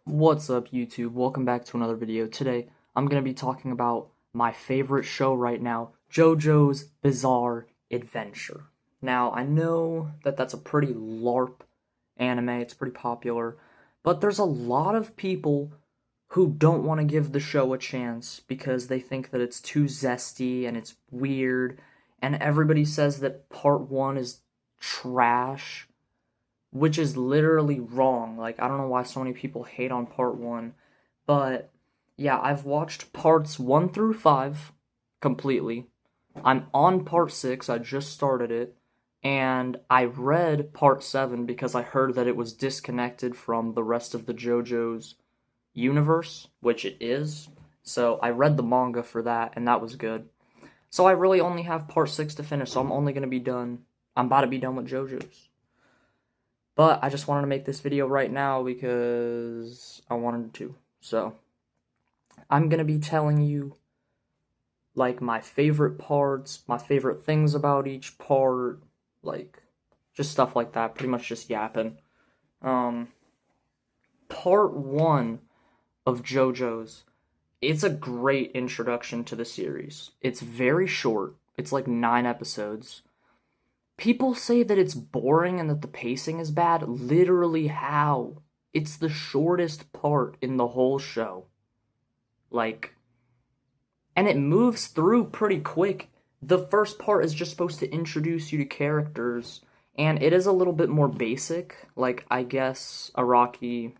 What's up, YouTube? Welcome back to another video. Today, I'm going to be talking about my favorite show right now, JoJo's Bizarre Adventure. Now, I know that that's a pretty LARP anime, it's pretty popular, but there's a lot of people who don't want to give the show a chance because they think that it's too zesty and it's weird, and everybody says that part 1 is trash, which is literally wrong. Like, I don't know why so many people hate on part 1, but yeah, I've watched parts 1 through 5 completely. I'm on part 6, I just started it, and I read part 7 because I heard that it was disconnected from the rest of the JoJo's universe, which it is. So I read the manga for that, and that was good. So I really only have part 6 to finish, so I'm only gonna be done. I'm about to be done with JoJo's. But I just wanted to make this video right now because I wanted to. So, I'm going to be telling you, like, my favorite parts, my favorite things about each part, like, just stuff like that. Pretty much just yapping. Part 1 of JoJo's, it's a great introduction to the series. It's very short. It's like 9 episodes. People say that it's boring and that the pacing is bad. Literally how? It's the shortest part in the whole show. Like, and it moves through pretty quick. The first part is just supposed to introduce you to characters, and it is a little bit more basic. Like, I guess Araki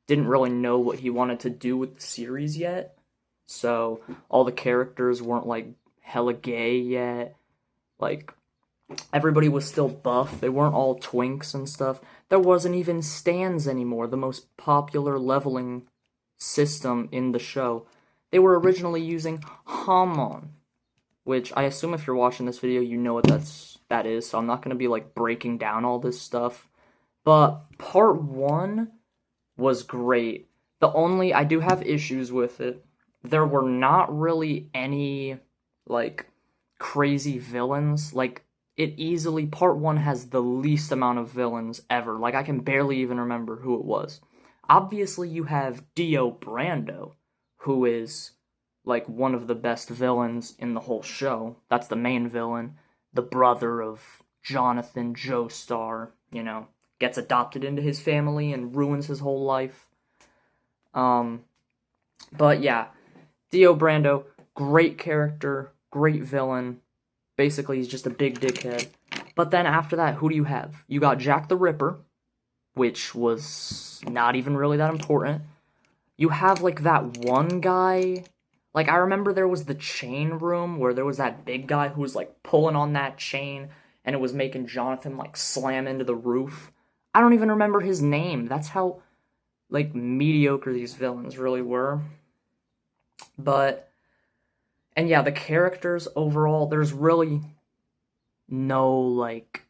didn't really know what he wanted to do with the series yet. So, all the characters weren't, like, hella gay yet. Like, everybody was still buff. They weren't all twinks and stuff. There wasn't even stands anymore, the most popular leveling system in the show. They were originally using Hamon, which I assume if you're watching this video, you know what that is, so I'm not going to be, like, breaking down all this stuff. But part 1 was great. I do have issues with it. There were not really any, like, crazy villains. Like, part 1 has the least amount of villains ever. Like, I can barely even remember who it was. Obviously, you have Dio Brando, who is, like, one of the best villains in the whole show. That's the main villain. The brother of Jonathan Joestar, gets adopted into his family and ruins his whole life. But yeah, Dio Brando, great character, great villain. Basically, he's just a big dickhead. But then after that, who do you have? You got Jack the Ripper, which was not even really that important. You have, like, that one guy. Like, I remember there was the chain room where there was that big guy who was, like, pulling on that chain, and it was making Jonathan, like, slam into the roof. I don't even remember his name. That's how, like, mediocre these villains really were. And yeah, the characters overall, there's really no, like,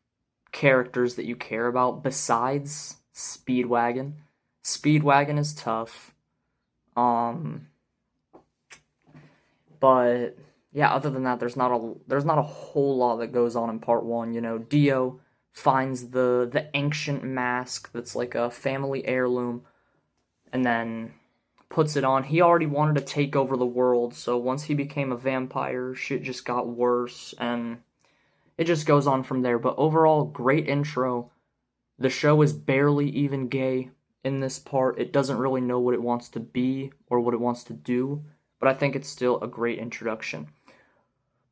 characters that you care about besides Speedwagon. Speedwagon is tough. But yeah, other than that, there's not a whole lot that goes on in part 1. Dio finds the ancient mask that's like a family heirloom, and then puts it on. He already wanted to take over the world, so once he became a vampire, shit just got worse, and it just goes on from there. But overall, great intro. The show is barely even gay in this part. It doesn't really know what it wants to be or what it wants to do, but I think it's still a great introduction.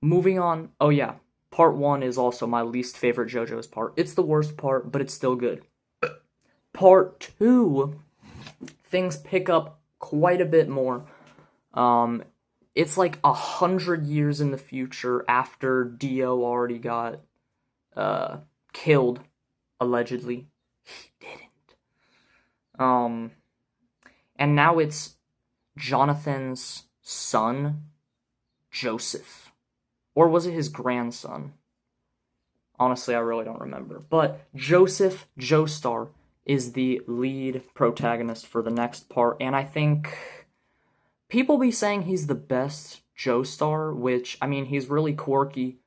Moving on, oh yeah, part 1 is also my least favorite JoJo's part. It's the worst part, but it's still good. Part 2, things pick up quite a bit more. It's like 100 years in the future after Dio already got killed, allegedly. He didn't. And now it's Jonathan's son, Joseph. Or was it his grandson? Honestly, I really don't remember. But Joseph Joestar is the lead protagonist for the next part, and I think people be saying he's the best Joestar, which, I mean, he's really quirky.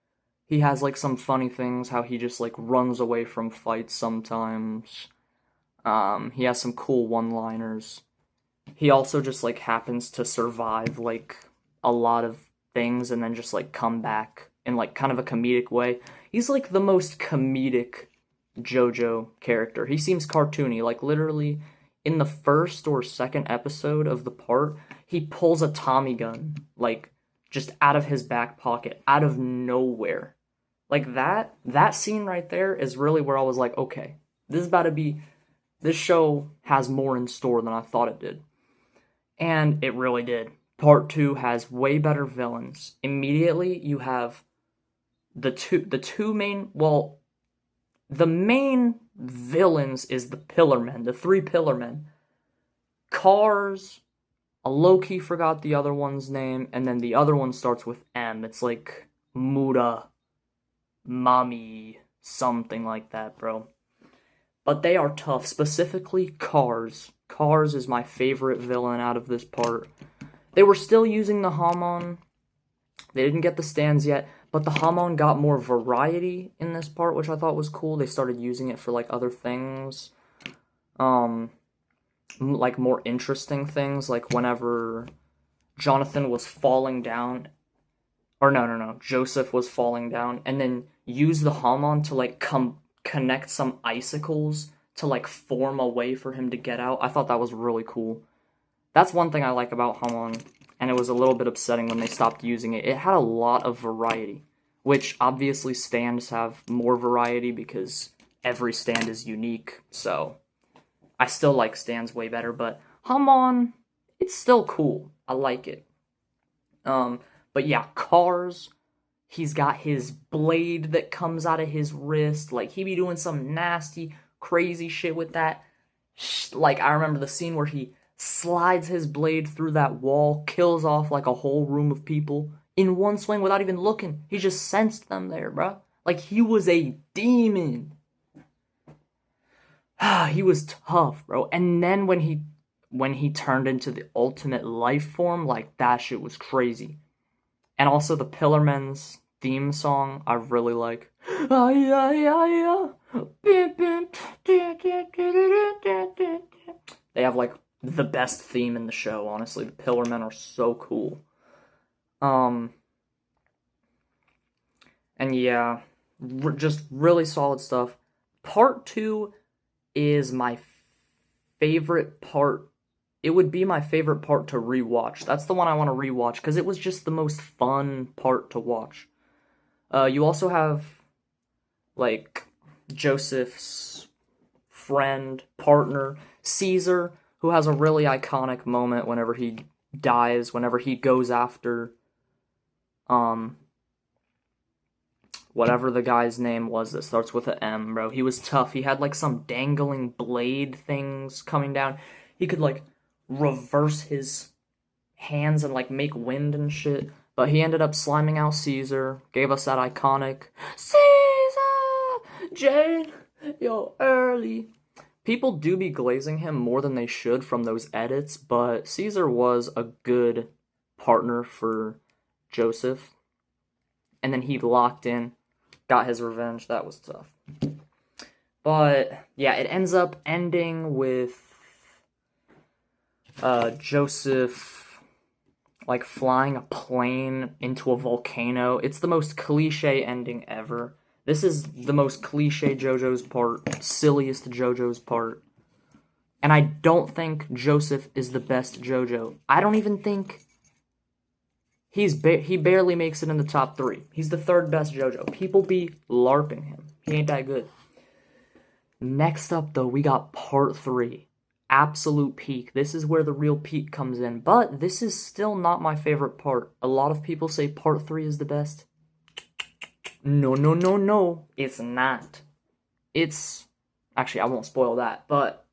He has, like, some funny things, how he just, like, runs away from fights sometimes. He has some cool one-liners. He also just, like, happens to survive, like, a lot of things and then just, like, come back in, like, kind of a comedic way. He's, like, the most comedic JoJo character. He seems cartoony. Like, literally, in the first or second episode of the part, he pulls a Tommy gun, like, just out of his back pocket, out of nowhere. Like, that scene right there is really where I was like, okay, this show has more in store than I thought it did. And it really did. Part 2 has way better villains. Immediately, you have the two main, well, the main villains is the Pillarmen, the 3 Pillarmen. Cars, I low-key forgot the other one's name, and then the other one starts with M. It's like Muda, Mami, something like that, bro. But they are tough, specifically Cars. Cars is my favorite villain out of this part. They were still using the Hamon. They didn't get the stands yet, but the Hamon got more variety in this part, which I thought was cool. They started using it for, like, other things. Like, more interesting things, like whenever Jonathan was falling down, or no, Joseph was falling down, and then use the Hamon to, like, connect some icicles to, like, form a way for him to get out. I thought that was really cool. That's one thing I like about Hamon, and it was a little bit upsetting when they stopped using it. It had a lot of variety, which obviously stands have more variety because every stand is unique, so I still like stands way better, but Hamon, it's still cool. I like it. But yeah, Cars, he's got his blade that comes out of his wrist. Like, he be doing some nasty, crazy shit with that. Like, I remember the scene where he slides his blade through that wall, kills off, like, a whole room of people in one swing without even looking. He just sensed them there, bro. Like, he was a demon. He was tough, bro. And then when he turned into the ultimate life form, like, that shit was crazy. And also the Pillarmen's theme song, I really like. They have, like, the best theme in the show, honestly. The Pillarmen are so cool. And yeah, just really solid stuff. Part 2 is my favorite part. It would be my favorite part to rewatch. That's the one I want to rewatch because it was just the most fun part to watch. You also have, like, Joseph's friend, partner, Caesar, who has a really iconic moment whenever he dies, whenever he goes after, whatever the guy's name was that starts with an M, bro. He was tough. He had, like, some dangling blade things coming down. He could, like, reverse his hands and, like, make wind and shit. But he ended up sliming out Caesar. Gave us that iconic Caesar! Jane, you're early. People do be glazing him more than they should from those edits, but Caesar was a good partner for Joseph. And then he locked in, got his revenge. That was tough. But yeah, it ends up ending with Joseph, like, flying a plane into a volcano. It's the most cliche ending ever. This is the most cliche JoJo's part, silliest JoJo's part. And I don't think Joseph is the best JoJo. I don't even think he barely makes it in the top 3. He's the 3rd best JoJo. People be LARPing him. He ain't that good. Next up, though, we got part 3. Absolute peak. This is where the real peak comes in. But this is still not my favorite part. A lot of people say part 3 is the best. No. It's not. It's... Actually, I won't spoil that. But,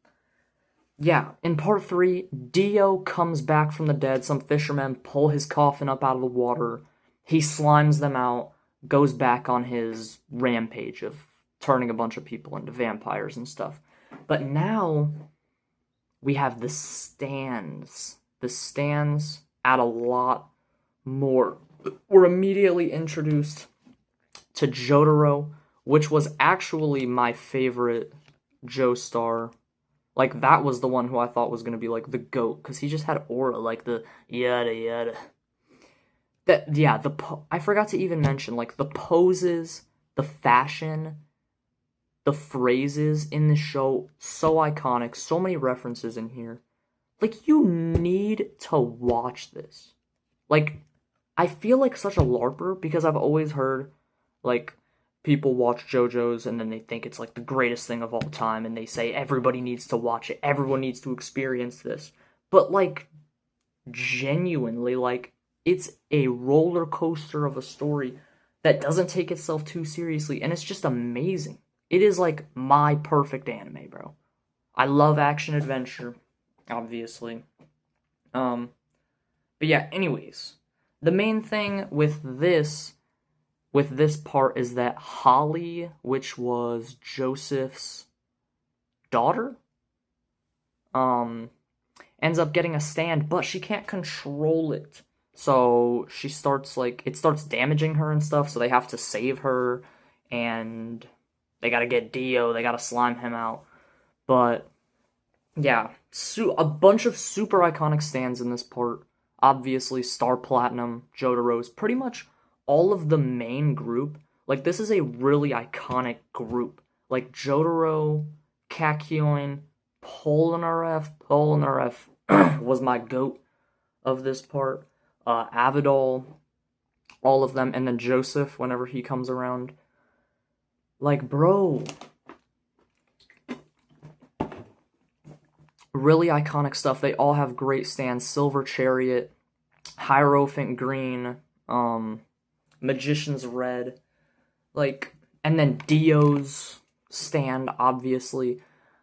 yeah, in part 3, Dio comes back from the dead. Some fishermen pull his coffin up out of the water. He slimes them out. Goes back on his rampage of turning a bunch of people into vampires and stuff. But now we have the stands. The stands add a lot more. We're immediately introduced to Jotaro, which was actually my favorite Joestar Like, that was the one who I thought was gonna be, like, the GOAT, because he just had aura, like, the yada yada. That, yeah, I forgot to even mention, like, the poses, the fashion, the phrases in the show, so iconic, so many references in here. Like, you need to watch this. Like, I feel like such a LARPer because I've always heard, like, people watch JoJo's and then they think it's, like, the greatest thing of all time, and they say everybody needs to watch it, everyone needs to experience this. But, like, genuinely, like, it's a roller coaster of a story that doesn't take itself too seriously, and it's just amazing. It is, like, my perfect anime, bro. I love action adventure, obviously. But yeah, anyways, the main thing with this part is that Holly, which was Joseph's daughter, ends up getting a stand, but she can't control it. So she starts, like, it starts damaging her and stuff, so they have to save her, and they gotta get Dio, they gotta slime him out. But yeah, a bunch of super iconic stands in this part. Obviously, Star Platinum, Jotaro's, pretty much all of the main group. Like, this is a really iconic group. Like, Jotaro, Kakyoin, Polnareff was my GOAT of this part. Avidol, all of them, and then Joseph, whenever he comes around. Like, bro, really iconic stuff. They all have great stands. Silver Chariot, Hierophant Green, Magician's Red, like, and then Dio's stand, obviously.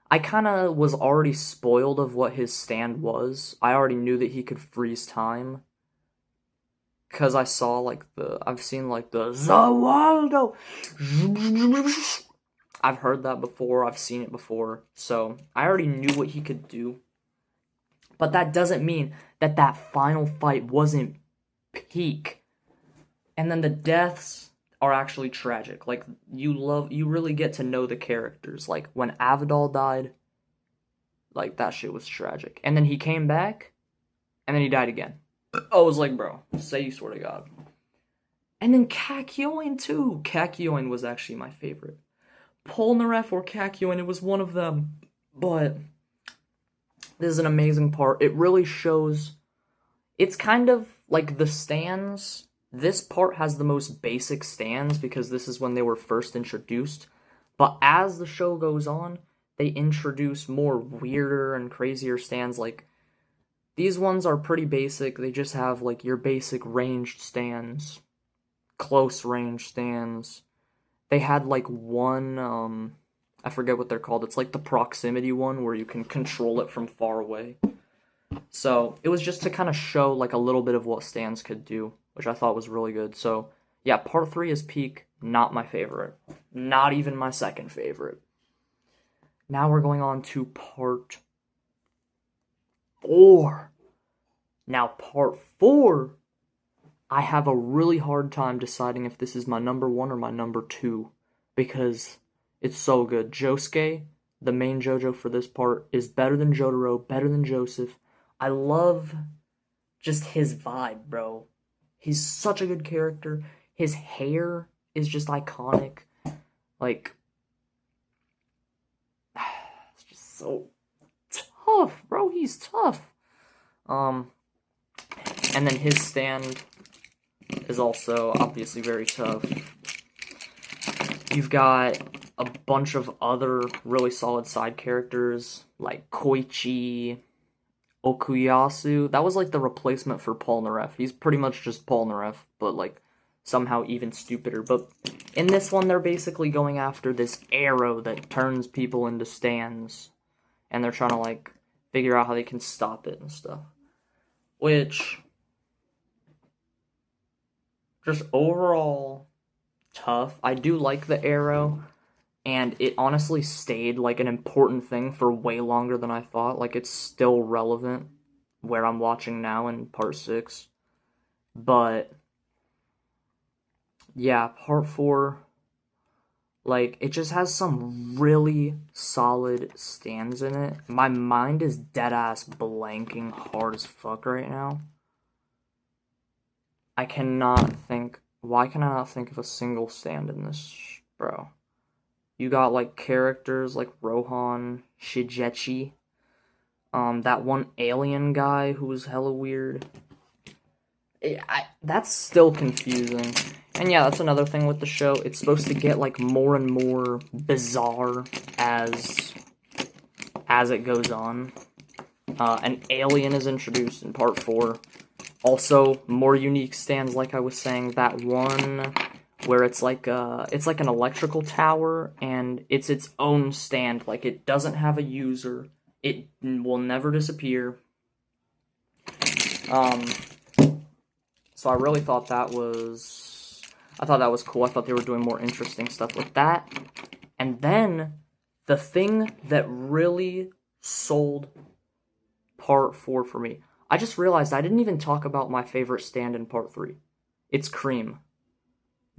I kind of was already spoiled of what his stand was. I already knew that he could freeze time. Because I saw, like, I've seen, like, the Zawaldo. I've heard that before, I've seen it before, so I already knew what he could do. But that doesn't mean that that final fight wasn't peak. And then the deaths are actually tragic. Like, you really get to know the characters. Like, when Avidal died, like, that shit was tragic. And then he came back, and then he died again. I was like, bro, say you swear to God. And then Kakyoin, too. Kakyoin was actually my favorite. Polnareff or Kakyoin, it was one of them. But this is an amazing part. It really shows... It's kind of like the stands. This part has the most basic stands because this is when they were first introduced. But as the show goes on, they introduce more weirder and crazier stands. Like, these ones are pretty basic. They just have, like, your basic ranged stands. Close range stands. They had, like, one, I forget what they're called. It's like the proximity one where you can control it from far away. So, it was just to kind of show, like, a little bit of what stands could do, which I thought was really good. So, yeah, part 3 is peak. Not my favorite. Not even my second favorite. Now we're going on to part 4. Now, part 4, I have a really hard time deciding if this is my number 1 or my number 2, because it's so good. Josuke, the main JoJo for this part, is better than Jotaro, better than Joseph. I love just his vibe, bro. He's such a good character. His hair is just iconic. Like, it's just so tough, bro. He's tough. And then his stand is also obviously very tough. You've got a bunch of other really solid side characters, like Koichi, Okuyasu. That was like the replacement for Polnareff. He's pretty much just Polnareff, but like somehow even stupider. But in this one, they're basically going after this arrow that turns people into stands. And they're trying to like figure out how they can stop it and stuff. Which, just overall, tough. I do like the arrow, and it honestly stayed like an important thing for way longer than I thought. Like, it's still relevant where I'm watching now in part 6. But, yeah, part 4, Like, it just has some really solid stands in it. My mind is dead-ass blanking hard as fuck right now. I cannot think... Why can I not think of a single stand in this, bro? You got, like, characters like Rohan, Shigechi, that one alien guy who was hella weird. That's still confusing. And yeah, that's another thing with the show. It's supposed to get, like, more and more bizarre as it goes on. An alien is introduced in part 4. Also, more unique stands, like I was saying. That one where it's like an electrical tower, and it's its own stand. Like, it doesn't have a user. It will never disappear. So I really thought that was... I thought that was cool. I thought they were doing more interesting stuff with that. And then, the thing that really sold part 4 for me. I just realized I didn't even talk about my favorite stand in part 3. It's Cream.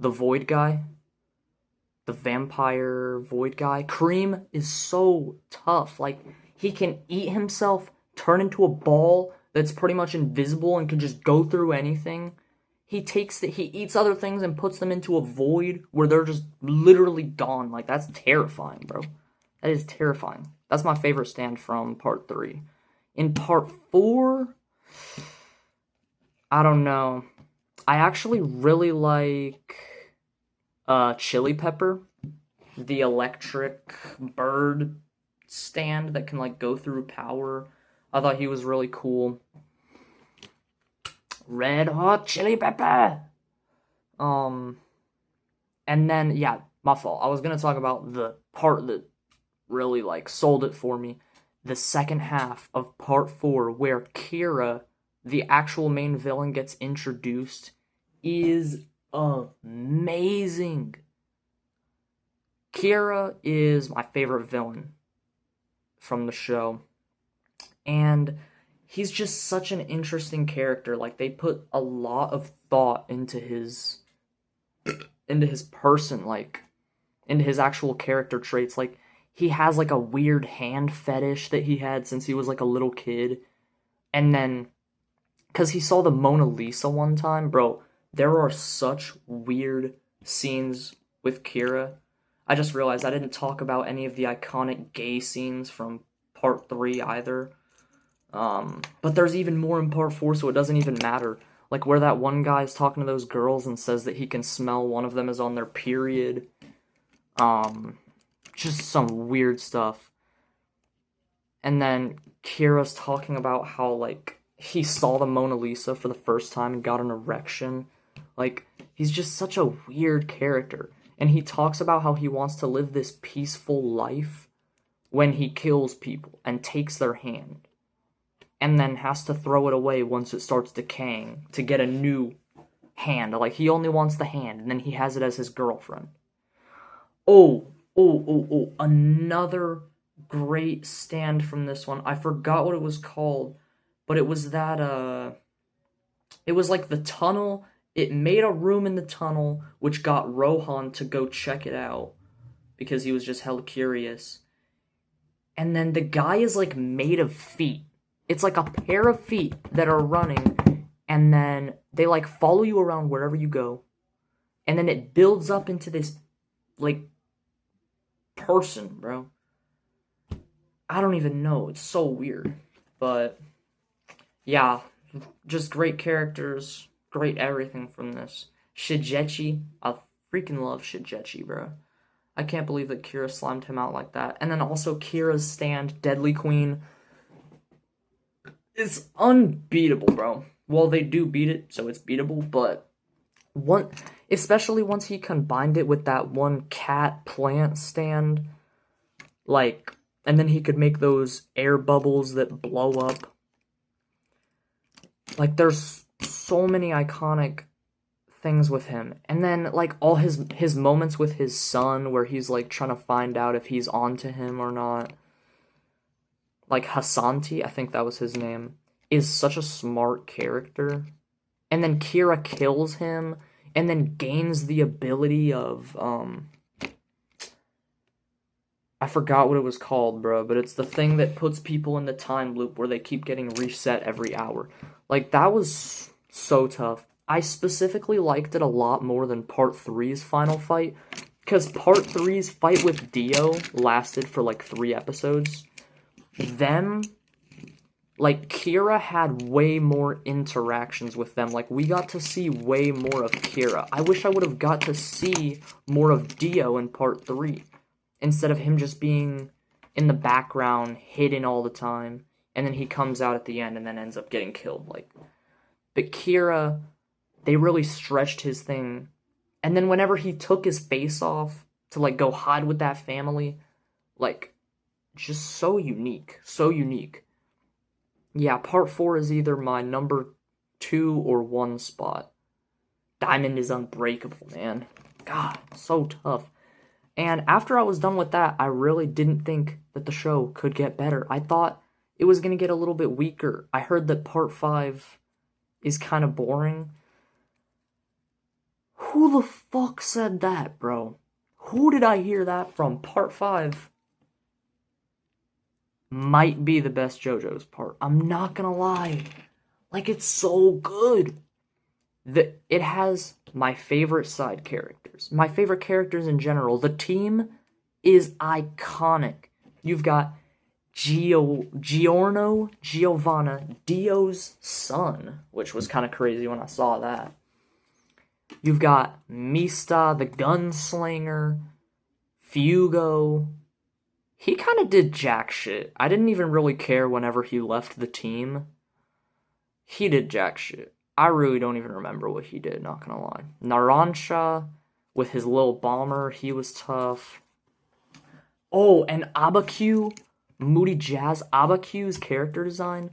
The Void guy. The vampire Void guy. Cream is so tough. Like, he can eat himself, turn into a ball that's pretty much invisible and can just go through anything. He eats other things and puts them into a void where they're just literally gone. Like, that's terrifying, bro. That is terrifying. That's my favorite stand from part 3. In part 4, I don't know. I actually really like Chili Pepper, the electric bird stand that can, like, go through power. I thought he was really cool. Red Hot Chili Pepper! And then, yeah, my fault. I was gonna talk about the part that really, like, sold it for me. The second half of part 4, where Kira, the actual main villain, gets introduced, is amazing. Kira is my favorite villain from the show. And he's just such an interesting character. Like, they put a lot of thought into his person, like, into his actual character traits. Like, he has, like, a weird hand fetish that he had since he was, like, a little kid. And then, because he saw the Mona Lisa one time, bro, there are such weird scenes with Kira. I just realized I didn't talk about any of the iconic gay scenes from part 3 either. But there's even more in part 4, so it doesn't even matter. Like, where that one guy's talking to those girls and says that he can smell one of them is on their period. Just some weird stuff. And then Kira's talking about how, like, he saw the Mona Lisa for the first time and got an erection. Like, he's just such a weird character. And he talks about how he wants to live this peaceful life when he kills people and takes their hand. And then has to throw it away once it starts decaying to get a new hand. Like, he only wants the hand, and then he has it as his girlfriend. Another great stand from this one. I forgot what it was called, but it was that, it was like the tunnel. It made a room in the tunnel, which got Rohan to go check it out, because he was just hella curious. And then the guy is, like, made of feet. It's like a pair of feet that are running, and then they, like, follow you around wherever you go. And then it builds up into this, like, person, bro. I don't even know. It's so weird. But, yeah, just great characters, great everything from this. Shigechi, I freaking love Shigechi, bro. I can't believe that Kira slimed him out like that. And then also Kira's stand, Deadly Queen, is unbeatable, bro. Well, they do beat it, so it's beatable, but especially once he combined it with that one cat plant stand, like, and then he could make those air bubbles that blow up. Like, there's so many iconic things with him. And then, like, all his moments with his son, where he's, like, trying to find out if he's onto him or not. Like, Hasanti, I think that was his name, is such a smart character. And then Kira kills him, and then gains the ability of, I forgot what it was called, bro, but it's the thing that puts people in the time loop where they keep getting reset every hour. Like, that was so tough. I specifically liked it a lot more than Part Three's final fight, because Part Three's fight with Dio lasted for like 3 episodes. Them, like, Kira had way more interactions with them. Like, we got to see way more of Kira. I wish I would have got to see more of Dio in Part 3, instead of him just being in the background, hidden all the time, and then he comes out at the end and then ends up getting killed. Like, but Kira, they really stretched his thing. And then whenever he took his face off to, like, go hide with that family, like, just so unique. So unique. Yeah, Part 4 is either my number 2 or 1 spot. Diamond is unbreakable, man. God, so tough. And after I was done with that, I really didn't think that the show could get better. I thought it was going to get a little bit weaker. I heard that Part 5 is kind of boring. Who the fuck said that, bro? Who did I hear that from? Part 5 might be the best JoJo's part. I'm not gonna lie. Like, it's so good. It has my favorite side characters. My favorite characters in general. The team is iconic. You've got Giovanna, Dio's son, which was kind of crazy when I saw that. You've got Mista, the gunslinger, Fugo. He kind of did jack shit. I didn't even really care whenever he left the team. He did jack shit. I really don't even remember what he did, not gonna lie. Narancia, with his little bomber, he was tough. Oh, and Abaku, Moody Jazz, Abaku's character design.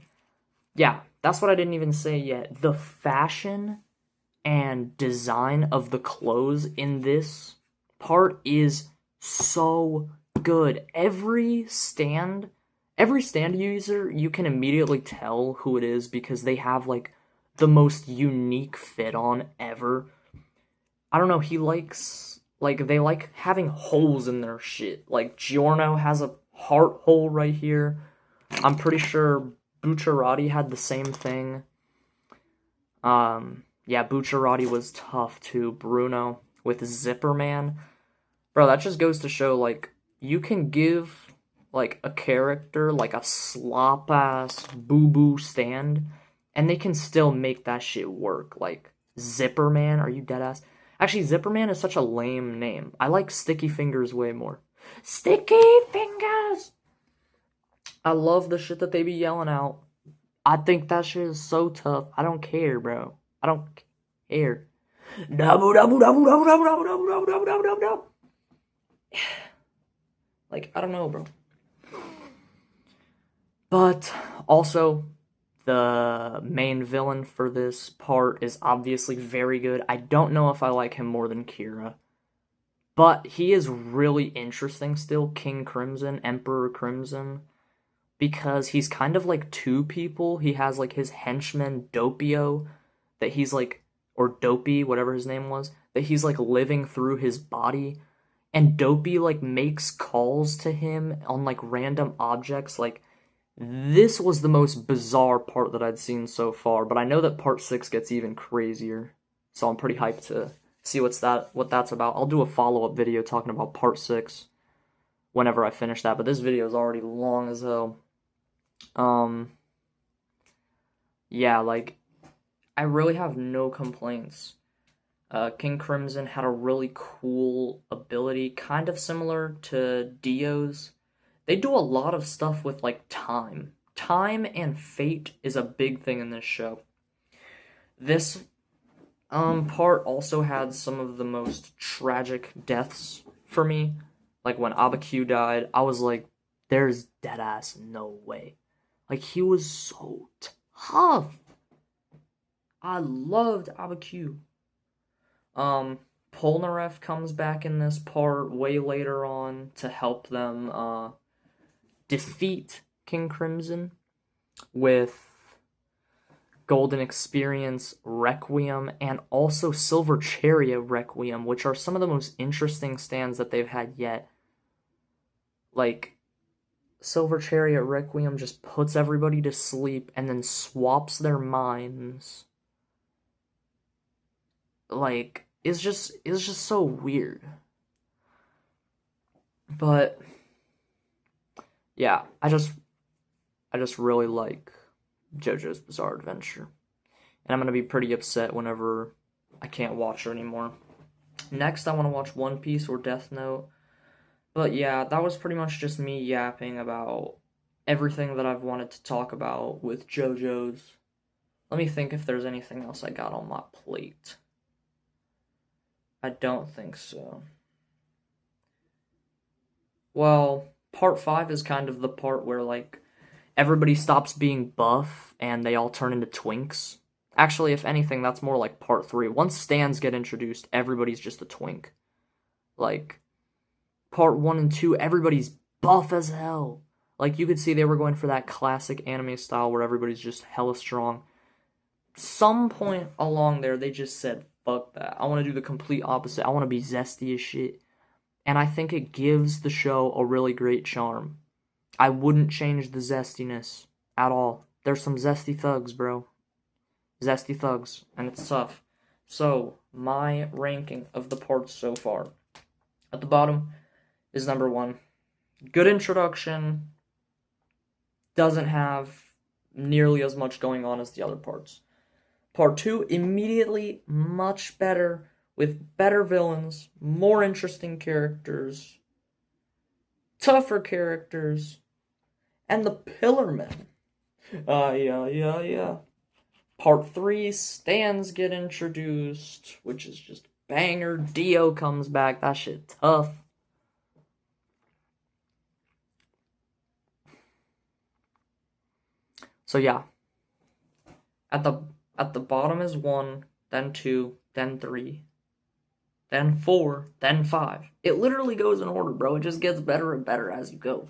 Yeah, that's what I didn't even say yet. The fashion and design of the clothes in this part is so good. Every stand user, you can immediately tell who it is because they have, like, the most unique fit on ever. I don't know, he likes, like, they like having holes in their shit. Like, Giorno has a heart hole right here. I'm pretty sure Bucciarati had the same thing. Yeah, Bucciarati was tough too. Bruno with Zipper Man. Bro, that just goes to show, like, you can give, like, a character, like, a slop-ass, boo-boo stand, and they can still make that shit work. Like, Zipper Man, are you deadass? Actually, Zipper Man is such a lame name. I like Sticky Fingers way more. Sticky Fingers! I love the shit that they be yelling out. I think that shit is so tough. I don't care, bro. I don't care. Double, double, double, double, double, double, double, double, double, double, double, double. Like, I don't know, bro. But also, the main villain for this part is obviously very good. I don't know if I like him more than Kira, but he is really interesting still, King Crimson, Emperor Crimson, because he's kind of like two people. He has, like, his henchman, Doppio, that he's, like, or Dopey, whatever his name was, that he's, like, living through his body, and Dopey, like, makes calls to him on, like, random objects. Like, this was the most bizarre part that I'd seen so far, but I know that Part 6 gets even crazier, so I'm pretty hyped to see what that's about. I'll do a follow-up video talking about Part 6 whenever I finish that, but this video is already long as hell. Yeah, like, I really have no complaints. King Crimson had a really cool ability, kind of similar to Dio's. They do a lot of stuff with, like, time. Time and fate is a big thing in this show. This part also had some of the most tragic deaths for me. Like, when Abaku died, I was like, there's deadass no way. Like, he was so tough. I loved Abaku. Polnareff comes back in this part way later on to help them defeat King Crimson with Golden Experience Requiem and also Silver Chariot Requiem, which are some of the most interesting stands that they've had yet. Like, Silver Chariot Requiem just puts everybody to sleep and then swaps their minds. Like, it's just so weird. But yeah, I just really like JoJo's Bizarre Adventure. And I'm gonna be pretty upset whenever I can't watch her anymore. Next, I want to watch One Piece or Death Note. But yeah, that was pretty much just me yapping about everything that I've wanted to talk about with JoJo's. Let me think if there's anything else I got on my plate. I don't think so. Well, part 5 is kind of the part where, like, everybody stops being buff and they all turn into twinks. Actually, if anything, that's more like part 3. Once stands get introduced, everybody's just a twink. Like, part 1 and 2, everybody's buff as hell. Like, you could see they were going for that classic anime style where everybody's just hella strong. Some point along there, they just said, fuck that. I want to do the complete opposite. I want to be zesty as shit. And I think it gives the show a really great charm. I wouldn't change the zestiness at all. There's some zesty thugs, bro. Zesty thugs, and it's tough. So, my ranking of the parts so far. At the bottom is number 1. Good introduction. Doesn't have nearly as much going on as the other parts. Part 2, immediately much better, with better villains, more interesting characters, tougher characters, and the Pillarmen. Yeah. Part 3, stands get introduced, which is just banger. Dio comes back, that shit tough. So yeah, at the bottom is 1, then 2, then 3, then 4, then 5. It literally goes in order, bro. It just gets better and better as you go.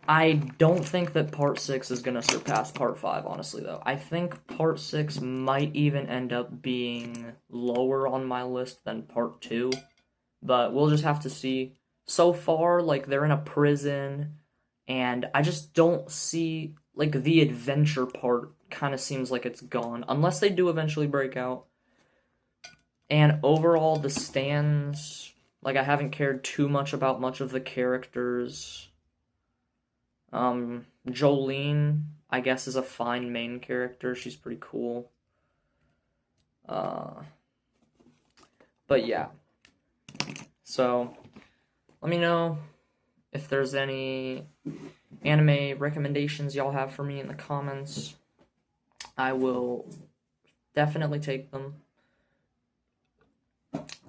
I don't think that part 6 is going to surpass part 5, honestly, though. I think part 6 might even end up being lower on my list than part 2, but we'll just have to see. So far, like, they're in a prison, and I just don't see, like, the adventure part kind of seems like it's gone, unless they do eventually break out. And overall, the stands, like, I haven't cared too much about much of the characters. Jolene, I guess, is a fine main character. She's pretty cool. But yeah. So, let me know if there's any anime recommendations y'all have for me in the comments. I will definitely take them.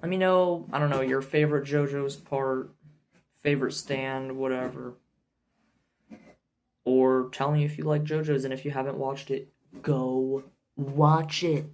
Let me know, I don't know, your favorite JoJo's part, favorite stand, whatever. Or tell me if you like JoJo's, and if you haven't watched it, go watch it.